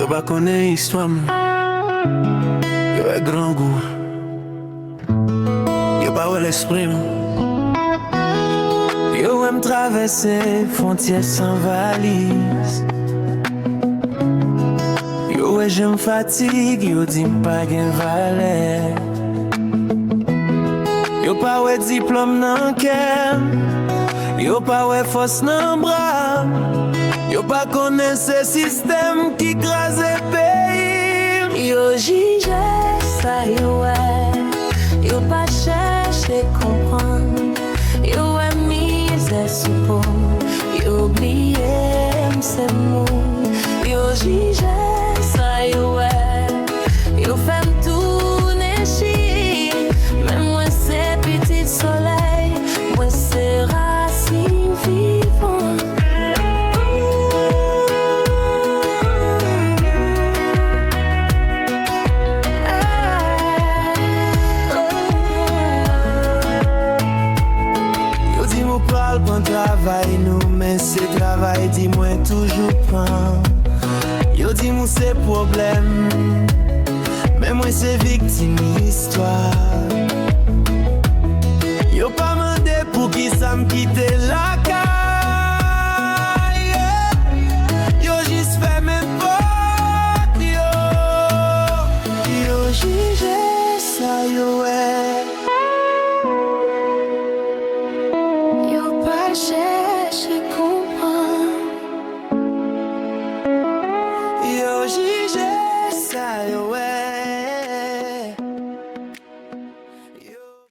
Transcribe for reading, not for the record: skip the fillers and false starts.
Yo pas connaît histoire, yo est grand goût. Yo pas ouais l'esprit, yo aime traverser frontières sans valise. Yo ouais j'aime fatigue, yo dit pas gen valet. Yo pas ouais diplôme nan kem, yo pas ouais force nan bras. Yo pas connaît ce système qui crase pays. Yo jige ça yo ouais, yo pas cherche comprendre. Yo est misère sous peau, yo oublié c'est mou. Yo jige ça yo ouais, yo fait tourner chi. Même moi c'est petit soleil, moi c'est racine vivant. Bon travail nous, mais c'est travail, dis-moi toujours pas. Yo dis-moi c'est problème, mais moi c'est victime histoire. Yo pas mandé pour qui ça me quitte la